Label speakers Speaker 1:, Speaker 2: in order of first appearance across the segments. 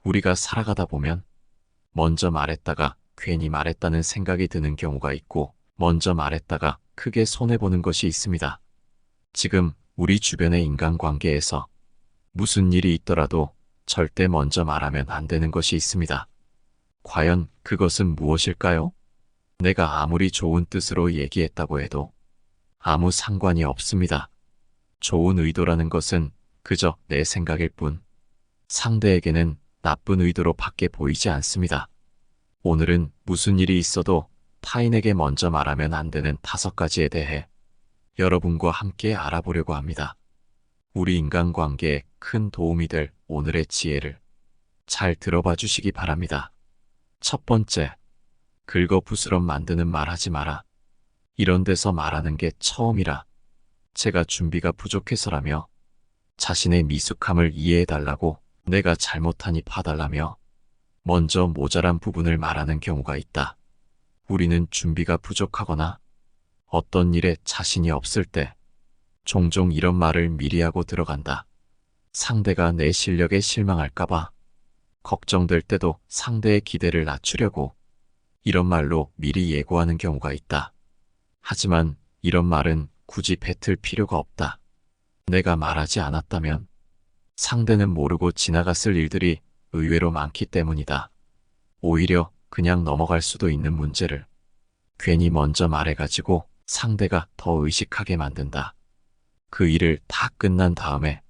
Speaker 1: 우리가 살아가다 보면 먼저 말했다가 괜히 말했다는 생각이 드는 경우가 있고 먼저 말했다가 크게 손해보는 것이 있습니다. 지금 우리 주변의 인간관계에서 무슨 일이 있더라도 절대 먼저 말하면 안 되는 것이 있습니다. 과연 그것은 무엇일까요? 내가 아무리 좋은 뜻으로 얘기했다고 해도 아무 상관이 없습니다. 좋은 의도라는 것은 그저 내 생각일 뿐 상대에게는 나쁜 의도로 밖에 보이지 않습니다. 오늘은 무슨 일이 있어도 타인에게 먼저 말하면 안 되는 5가지에 대해 여러분과 함께 알아보려고 합니다. 우리 인간관계에 큰 도움이 될 오늘의 지혜를 잘 들어봐 주시기 바랍니다. 첫 번째, 긁어부스럼 만드는 말 하지 마라. 이런 데서 말하는 게 처음이라 제가 준비가 부족해서라며 자신의 미숙함을 이해해달라고 내가 잘못하니 봐달라며 먼저 모자란 부분을 말하는 경우가 있다. 우리는 준비가 부족하거나 어떤 일에 자신이 없을 때 종종 이런 말을 미리 하고 들어간다. 상대가 내 실력에 실망할까봐 걱정될 때도 상대의 기대를 낮추려고 이런 말로 미리 예고하는 경우가 있다. 하지만 이런 말은 굳이 뱉을 필요가 없다. 내가 말하지 않았다면 상대는 모르고 지나갔을 일들이 의외로 많기 때문이다. 오히려 그냥 넘어갈 수도 있는 문제를 괜히 먼저 말해가지고 상대가 더 의식하게 만든다. 그 일을 다 끝난 다음에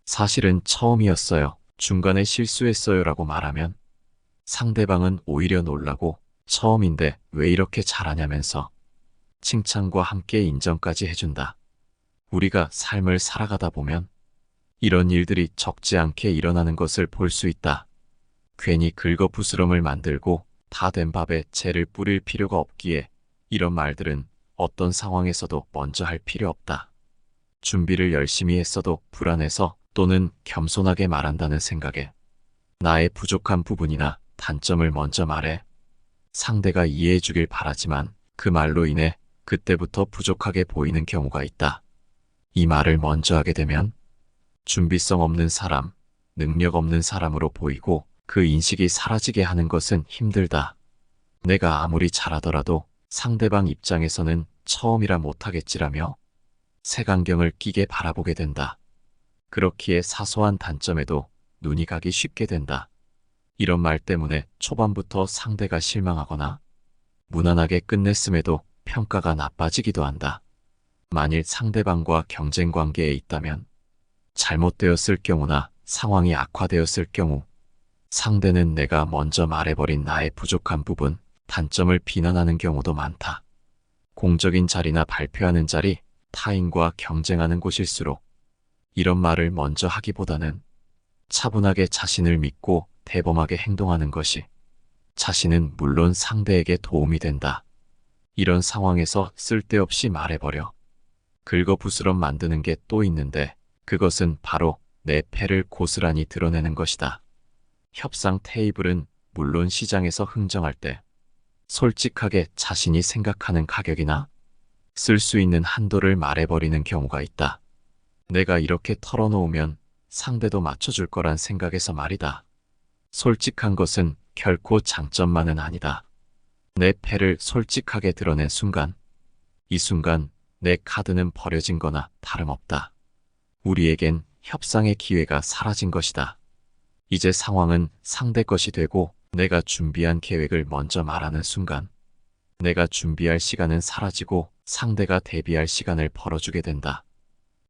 Speaker 1: 사실은 처음이었어요. 중간에 실수했어요 라고 말하면 상대방은 오히려 놀라고 처음인데 왜 이렇게 잘하냐면서 칭찬과 함께 인정까지 해준다. 우리가 삶을 살아가다 보면 이런 일들이 적지 않게 일어나는 것을 볼 수 있다. 괜히 긁어부스럼을 만들고 다 된 밥에 재를 뿌릴 필요가 없기에 이런 말들은 어떤 상황에서도 먼저 할 필요 없다. 준비를 열심히 했어도 불안해서 또는 겸손하게 말한다는 생각에 나의 부족한 부분이나 단점을 먼저 말해 상대가 이해해 주길 바라지만 그 말로 인해 그때부터 부족하게 보이는 경우가 있다. 이 말을 먼저 하게 되면 준비성 없는 사람, 능력 없는 사람으로 보이고 그 인식이 사라지게 하는 것은 힘들다. 내가 아무리 잘하더라도 상대방 입장에서는 처음이라 못하겠지라며 색안경을 끼게 바라보게 된다. 그렇기에 사소한 단점에도 눈이 가기 쉽게 된다. 이런 말 때문에 초반부터 상대가 실망하거나 무난하게 끝냈음에도 평가가 나빠지기도 한다. 만일 상대방과 경쟁 관계에 있다면 잘못되었을 경우나 상황이 악화되었을 경우 상대는 내가 먼저 말해버린 나의 부족한 부분, 단점을 비난하는 경우도 많다. 공적인 자리나 발표하는 자리, 타인과 경쟁하는 곳일수록 이런 말을 먼저 하기보다는 차분하게 자신을 믿고 대범하게 행동하는 것이 자신은 물론 상대에게 도움이 된다. 이런 상황에서 쓸데없이 말해버려 긁어부스럼 만드는 게 또 있는데 그것은 바로 내 패를 고스란히 드러내는 것이다. 협상 테이블은 물론 시장에서 흥정할 때 솔직하게 자신이 생각하는 가격이나 쓸 수 있는 한도를 말해버리는 경우가 있다. 내가 이렇게 털어놓으면 상대도 맞춰줄 거란 생각에서 말이다. 솔직한 것은 결코 장점만은 아니다. 내 패를 솔직하게 드러낸 순간, 이 순간 내 카드는 버려진 거나 다름없다. 우리에겐 협상의 기회가 사라진 것이다. 이제 상황은 상대 것이 되고 내가 준비한 계획을 먼저 말하는 순간 내가 준비할 시간은 사라지고 상대가 대비할 시간을 벌어주게 된다.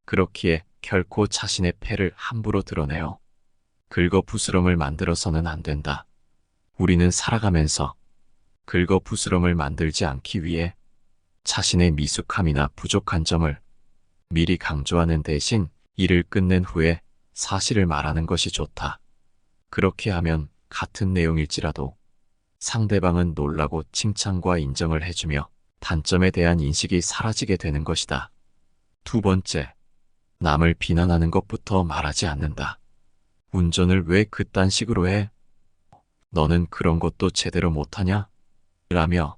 Speaker 1: 그렇기에 결코 자신의 패를 함부로 드러내어 긁어부스럼을 만들어서는 안 된다. 우리는 살아가면서 긁어부스럼을 만들지 않기 위해 자신의 미숙함이나 부족한 점을 미리 강조하는 대신 일을 끝낸 후에 사실을 말하는 것이 좋다. 그렇게 하면 같은 내용일지라도 상대방은 놀라고 칭찬과 인정을 해주며 단점에 대한 인식이 사라지게 되는 것이다. 두 번째, 남을 비난하는 것부터 말하지 않는다. 운전을 왜 그딴 식으로 해? 너는 그런 것도 제대로 못하냐? 라며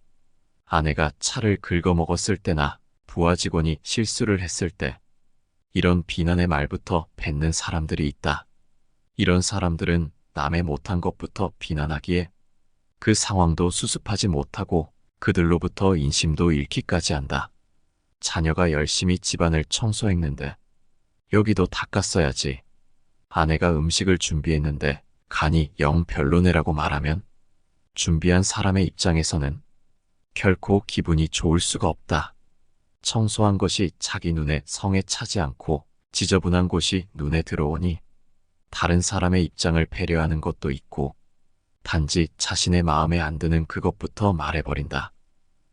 Speaker 1: 아내가 차를 긁어먹었을 때나 부하 직원이 실수를 했을 때 이런 비난의 말부터 뱉는 사람들이 있다. 이런 사람들은 남의 못한 것부터 비난하기에 그 상황도 수습하지 못하고 그들로부터 인심도 잃기까지 한다. 자녀가 열심히 집안을 청소했는데 여기도 닦았어야지. 아내가 음식을 준비했는데 간이 영 별로네라고 말하면 준비한 사람의 입장에서는 결코 기분이 좋을 수가 없다. 청소한 것이 자기 눈에 성에 차지 않고 지저분한 곳이 눈에 들어오니 다른 사람의 입장을 배려하는 것도 있고 단지 자신의 마음에 안 드는 그것부터 말해버린다.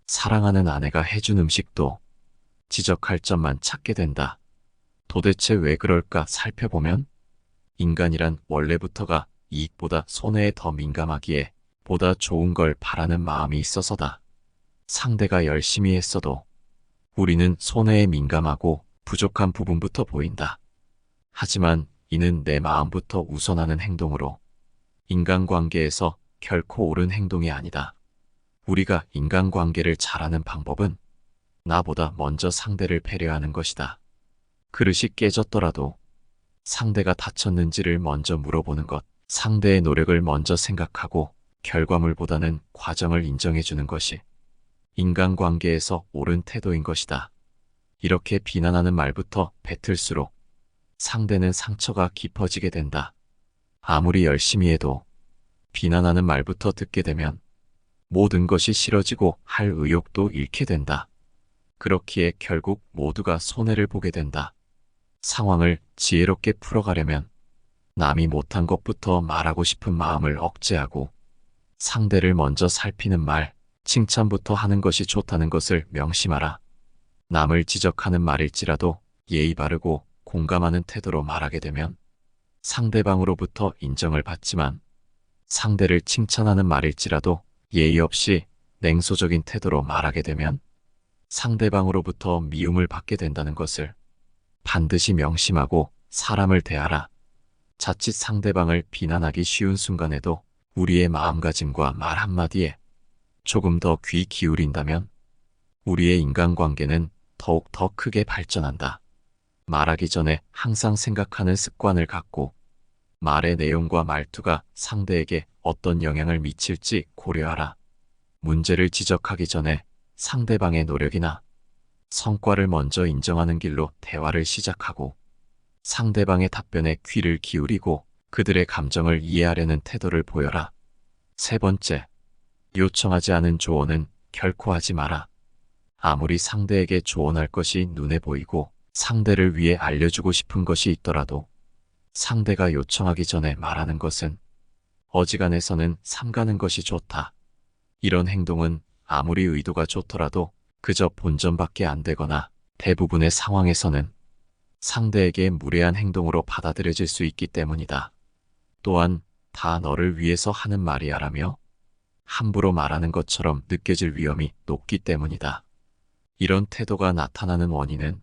Speaker 1: 사랑하는 아내가 해준 음식도 지적할 점만 찾게 된다. 도대체 왜 그럴까 살펴보면 인간이란 원래부터가 이익보다 손해에 더 민감하기에 보다 좋은 걸 바라는 마음이 있어서다. 상대가 열심히 했어도 우리는 손해에 민감하고 부족한 부분부터 보인다. 하지만 이는 내 마음부터 우선하는 행동으로 인간관계에서 결코 옳은 행동이 아니다. 우리가 인간관계를 잘하는 방법은 나보다 먼저 상대를 배려하는 것이다. 그릇이 깨졌더라도 상대가 다쳤는지를 먼저 물어보는 것, 상대의 노력을 먼저 생각하고 결과물보다는 과정을 인정해주는 것이 인간관계에서 옳은 태도인 것이다. 이렇게 비난하는 말부터 뱉을수록 상대는 상처가 깊어지게 된다. 아무리 열심히 해도 비난하는 말부터 듣게 되면 모든 것이 싫어지고 할 의욕도 잃게 된다. 그렇기에 결국 모두가 손해를 보게 된다. 상황을 지혜롭게 풀어가려면 남이 못한 것부터 말하고 싶은 마음을 억제하고 상대를 먼저 살피는 말, 칭찬부터 하는 것이 좋다는 것을 명심하라. 남을 지적하는 말일지라도 예의 바르고 공감하는 태도로 말하게 되면 상대방으로부터 인정을 받지만 상대를 칭찬하는 말일지라도 예의 없이 냉소적인 태도로 말하게 되면 상대방으로부터 미움을 받게 된다는 것을 반드시 명심하고 사람을 대하라. 자칫 상대방을 비난하기 쉬운 순간에도 우리의 마음가짐과 말 한마디에 조금 더 귀 기울인다면 우리의 인간관계는 더욱 더 크게 발전한다. 말하기 전에 항상 생각하는 습관을 갖고 말의 내용과 말투가 상대에게 어떤 영향을 미칠지 고려하라. 문제를 지적하기 전에 상대방의 노력이나 성과를 먼저 인정하는 길로 대화를 시작하고 상대방의 답변에 귀를 기울이고 그들의 감정을 이해하려는 태도를 보여라. 세 번째, 요청하지 않은 조언은 결코 하지 마라. 아무리 상대에게 조언할 것이 눈에 보이고 상대를 위해 알려주고 싶은 것이 있더라도 상대가 요청하기 전에 말하는 것은 어지간해서는 삼가는 것이 좋다. 이런 행동은 아무리 의도가 좋더라도 그저 본전밖에 안 되거나 대부분의 상황에서는 상대에게 무례한 행동으로 받아들여질 수 있기 때문이다. 또한 다 너를 위해서 하는 말이야라며 함부로 말하는 것처럼 느껴질 위험이 높기 때문이다. 이런 태도가 나타나는 원인은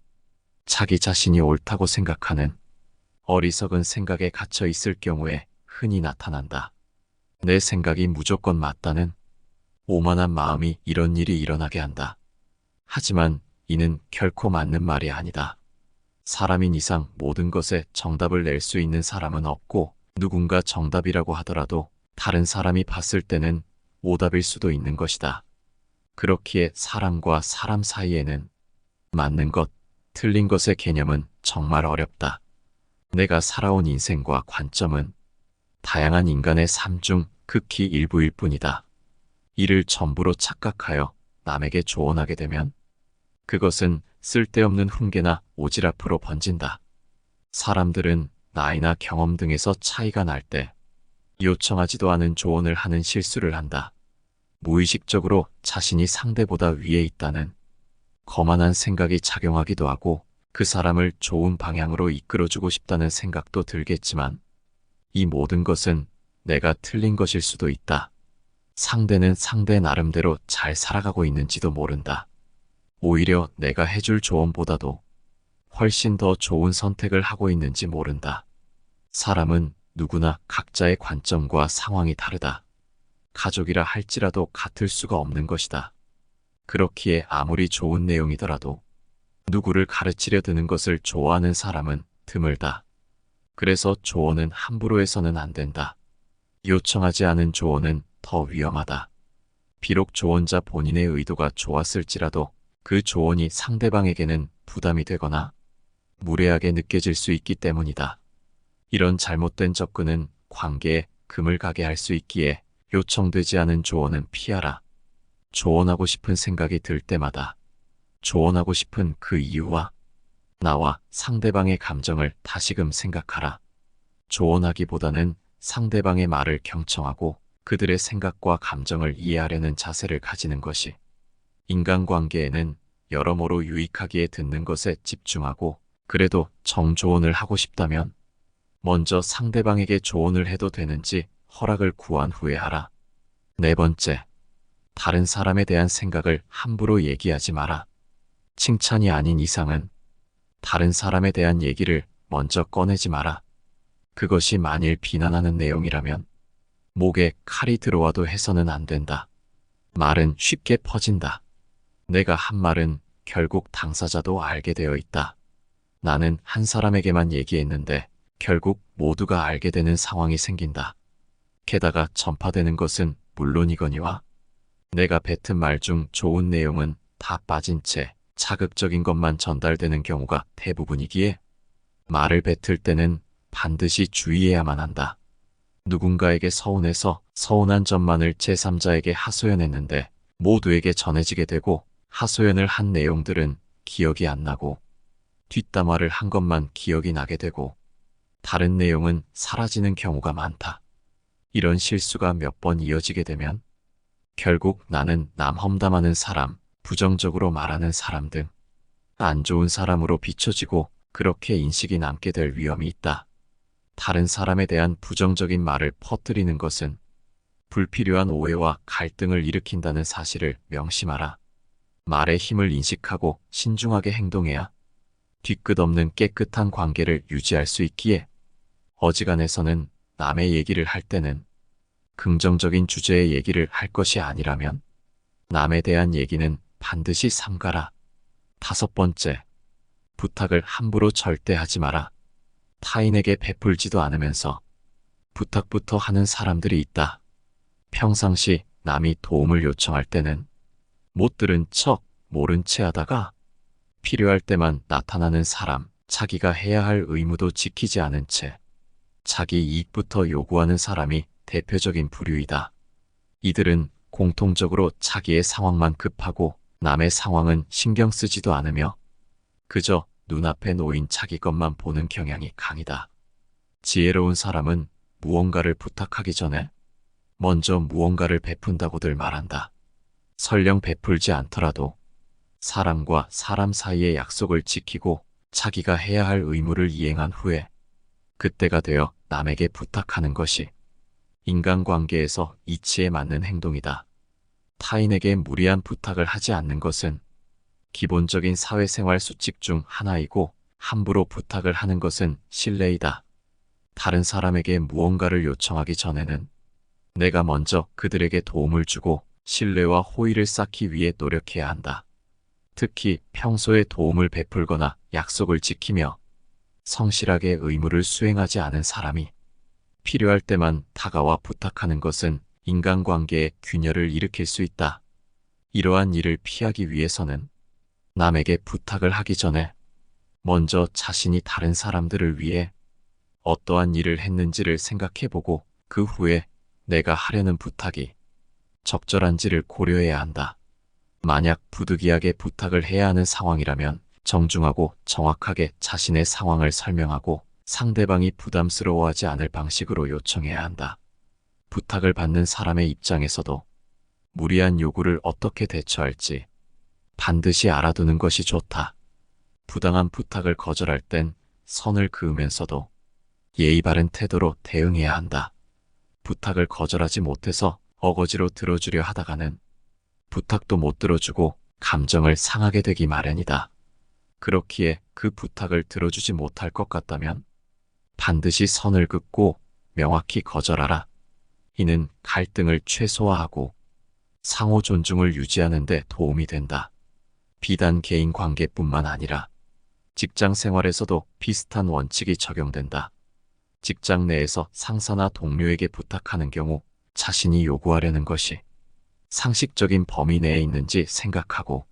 Speaker 1: 자기 자신이 옳다고 생각하는 어리석은 생각에 갇혀 있을 경우에 흔히 나타난다. 내 생각이 무조건 맞다는 오만한 마음이 이런 일이 일어나게 한다. 하지만 이는 결코 맞는 말이 아니다. 사람인 이상 모든 것에 정답을 낼 수 있는 사람은 없고 누군가 정답이라고 하더라도 다른 사람이 봤을 때는 오답일 수도 있는 것이다. 그렇기에 사람과 사람 사이에는 맞는 것, 틀린 것의 개념은 정말 어렵다. 내가 살아온 인생과 관점은 다양한 인간의 삶 중 극히 일부일 뿐이다. 이를 전부로 착각하여 남에게 조언하게 되면 그것은 쓸데없는 훈계나 오지랖으로 번진다. 사람들은 나이나 경험 등에서 차이가 날 때 요청하지도 않은 조언을 하는 실수를 한다. 무의식적으로 자신이 상대보다 위에 있다는 거만한 생각이 작용하기도 하고 그 사람을 좋은 방향으로 이끌어주고 싶다는 생각도 들겠지만 이 모든 것은 내가 틀린 것일 수도 있다. 상대는 상대 나름대로 잘 살아가고 있는지도 모른다. 오히려 내가 해줄 조언보다도 훨씬 더 좋은 선택을 하고 있는지 모른다. 사람은 누구나 각자의 관점과 상황이 다르다. 가족이라 할지라도 같을 수가 없는 것이다. 그렇기에 아무리 좋은 내용이더라도 누구를 가르치려 드는 것을 좋아하는 사람은 드물다. 그래서 조언은 함부로 해서는 안 된다. 요청하지 않은 조언은 더 위험하다. 비록 조언자 본인의 의도가 좋았을지라도 그 조언이 상대방에게는 부담이 되거나 무례하게 느껴질 수 있기 때문이다. 이런 잘못된 접근은 관계에 금을 가게 할 수 있기에 요청되지 않은 조언은 피하라. 조언하고 싶은 생각이 들 때마다 조언하고 싶은 그 이유와 나와 상대방의 감정을 다시금 생각하라. 조언하기보다는 상대방의 말을 경청하고 그들의 생각과 감정을 이해하려는 자세를 가지는 것이 인간관계에는 여러모로 유익하기에 듣는 것에 집중하고 그래도 정조언을 하고 싶다면 먼저 상대방에게 조언을 해도 되는지 허락을 구한 후에 하라. 네 번째, 다른 사람에 대한 생각을 함부로 얘기하지 마라. 칭찬이 아닌 이상은 다른 사람에 대한 얘기를 먼저 꺼내지 마라. 그것이 만일 비난하는 내용이라면 목에 칼이 들어와도 해서는 안 된다. 말은 쉽게 퍼진다. 내가 한 말은 결국 당사자도 알게 되어 있다. 나는 한 사람에게만 얘기했는데 결국 모두가 알게 되는 상황이 생긴다. 게다가 전파되는 것은 물론이거니와 내가 뱉은 말 중 좋은 내용은 다 빠진 채 자극적인 것만 전달되는 경우가 대부분이기에 말을 뱉을 때는 반드시 주의해야만 한다. 누군가에게 서운해서 서운한 점만을 제3자에게 하소연했는데 모두에게 전해지게 되고 하소연을 한 내용들은 기억이 안 나고 뒷담화를 한 것만 기억이 나게 되고 다른 내용은 사라지는 경우가 많다. 이런 실수가 몇 번 이어지게 되면 결국 나는 남 험담하는 사람, 부정적으로 말하는 사람 등 안 좋은 사람으로 비춰지고 그렇게 인식이 남게 될 위험이 있다. 다른 사람에 대한 부정적인 말을 퍼뜨리는 것은 불필요한 오해와 갈등을 일으킨다는 사실을 명심하라. 말의 힘을 인식하고 신중하게 행동해야 뒤끝 없는 깨끗한 관계를 유지할 수 있기에 어지간해서는 남의 얘기를 할 때는 긍정적인 주제의 얘기를 할 것이 아니라면 남에 대한 얘기는 반드시 삼가라. 다섯 번째, 부탁을 함부로 절대 하지 마라. 타인에게 베풀지도 않으면서 부탁부터 하는 사람들이 있다. 평상시 남이 도움을 요청할 때는 못 들은 척 모른 채 하다가 필요할 때만 나타나는 사람, 자기가 해야 할 의무도 지키지 않은 채 자기 이익부터 요구하는 사람이 대표적인 부류이다. 이들은 공통적으로 자기의 상황만 급하고 남의 상황은 신경 쓰지도 않으며 그저 눈앞에 놓인 자기 것만 보는 경향이 강이다. 지혜로운 사람은 무언가를 부탁하기 전에 먼저 무언가를 베푼다고들 말한다. 설령 베풀지 않더라도 사람과 사람 사이의 약속을 지키고 자기가 해야 할 의무를 이행한 후에 그때가 되어 남에게 부탁하는 것이 인간관계에서 이치에 맞는 행동이다. 타인에게 무리한 부탁을 하지 않는 것은 기본적인 사회생활 수칙 중 하나이고 함부로 부탁을 하는 것은 실례이다. 다른 사람에게 무언가를 요청하기 전에는 내가 먼저 그들에게 도움을 주고 신뢰와 호의를 쌓기 위해 노력해야 한다. 특히 평소에 도움을 베풀거나 약속을 지키며 성실하게 의무를 수행하지 않은 사람이 필요할 때만 다가와 부탁하는 것은 인간관계에 균열을 일으킬 수 있다. 이러한 일을 피하기 위해서는 남에게 부탁을 하기 전에 먼저 자신이 다른 사람들을 위해 어떠한 일을 했는지를 생각해보고 그 후에 내가 하려는 부탁이 적절한지를 고려해야 한다. 만약 부득이하게 부탁을 해야 하는 상황이라면 정중하고 정확하게 자신의 상황을 설명하고 상대방이 부담스러워하지 않을 방식으로 요청해야 한다. 부탁을 받는 사람의 입장에서도 무리한 요구를 어떻게 대처할지 반드시 알아두는 것이 좋다. 부당한 부탁을 거절할 땐 선을 그으면서도 예의 바른 태도로 대응해야 한다. 부탁을 거절하지 못해서 어거지로 들어주려 하다가는 부탁도 못 들어주고 감정을 상하게 되기 마련이다. 그렇기에 그 부탁을 들어주지 못할 것 같다면 반드시 선을 긋고 명확히 거절하라. 이는 갈등을 최소화하고 상호 존중을 유지하는 데 도움이 된다. 비단 개인 관계뿐만 아니라 직장 생활에서도 비슷한 원칙이 적용된다. 직장 내에서 상사나 동료에게 부탁하는 경우 자신이 요구하려는 것이 상식적인 범위 내에 있는지 생각하고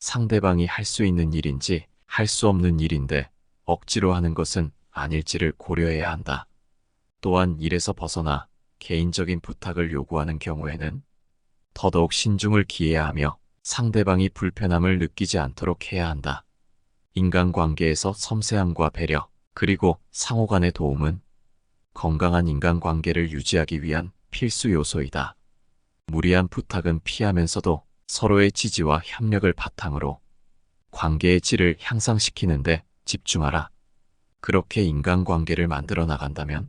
Speaker 1: 상대방이 할 수 있는 일인지 할 수 없는 일인데 억지로 하는 것은 아닐지를 고려해야 한다. 또한 일에서 벗어나 개인적인 부탁을 요구하는 경우에는 더더욱 신중을 기해야 하며 상대방이 불편함을 느끼지 않도록 해야 한다. 인간관계에서 섬세함과 배려, 그리고 상호 간의 도움은 건강한 인간관계를 유지하기 위한 필수 요소이다. 무리한 부탁은 피하면서도 서로의 지지와 협력을 바탕으로 관계의 질을 향상시키는데 집중하라. 그렇게 인간관계를 만들어 나간다면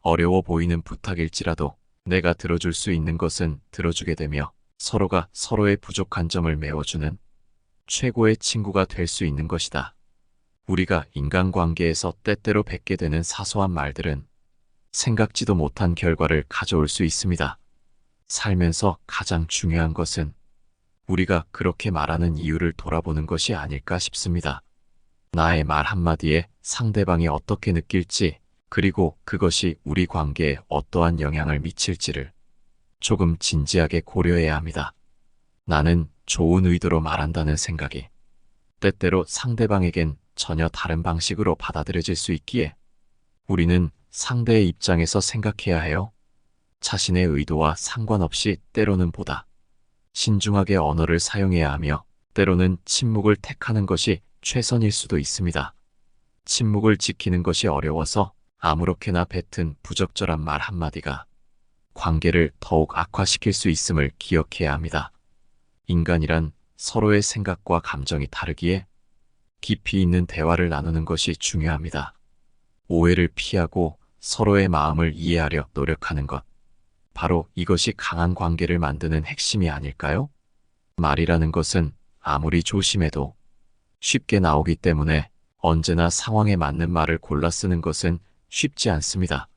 Speaker 1: 어려워 보이는 부탁일지라도 내가 들어줄 수 있는 것은 들어주게 되며 서로가 서로의 부족한 점을 메워주는 최고의 친구가 될 수 있는 것이다. 우리가 인간관계에서 때때로 뱉게 되는 사소한 말들은 생각지도 못한 결과를 가져올 수 있습니다. 살면서 가장 중요한 것은 우리가 그렇게 말하는 이유를 돌아보는 것이 아닐까 싶습니다. 나의 말 한마디에 상대방이 어떻게 느낄지, 그리고 그것이 우리 관계에 어떠한 영향을 미칠지를 조금 진지하게 고려해야 합니다. 나는 좋은 의도로 말한다는 생각이 때때로 상대방에겐 전혀 다른 방식으로 받아들여질 수 있기에 우리는 상대의 입장에서 생각해야 해요. 자신의 의도와 상관없이 때로는 보다 신중하게 언어를 사용해야 하며 때로는 침묵을 택하는 것이 최선일 수도 있습니다. 침묵을 지키는 것이 어려워서 아무렇게나 뱉은 부적절한 말 한마디가 관계를 더욱 악화시킬 수 있음을 기억해야 합니다. 인간이란 서로의 생각과 감정이 다르기에 깊이 있는 대화를 나누는 것이 중요합니다. 오해를 피하고 서로의 마음을 이해하려 노력하는 것. 바로 이것이 강한 관계를 만드는 핵심이 아닐까요? 말이라는 것은 아무리 조심해도 쉽게 나오기 때문에 언제나 상황에 맞는 말을 골라 쓰는 것은 쉽지 않습니다.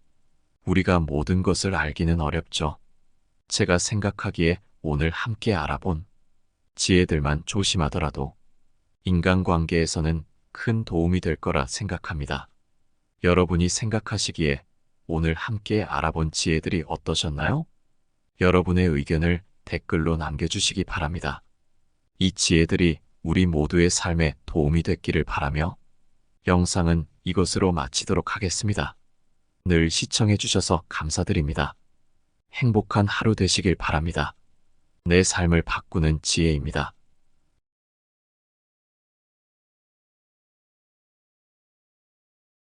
Speaker 1: 우리가 모든 것을 알기는 어렵죠. 제가 생각하기에 오늘 함께 알아본 지혜들만 조심하더라도 인간관계에서는 큰 도움이 될 거라 생각합니다. 여러분이 생각하시기에 오늘 함께 알아본 지혜들이 어떠셨나요? 여러분의 의견을 댓글로 남겨주시기 바랍니다. 이 지혜들이 우리 모두의 삶에 도움이 됐기를 바라며 영상은 이것으로 마치도록 하겠습니다. 늘 시청해주셔서 감사드립니다. 행복한 하루 되시길 바랍니다. 내 삶을 바꾸는 지혜입니다.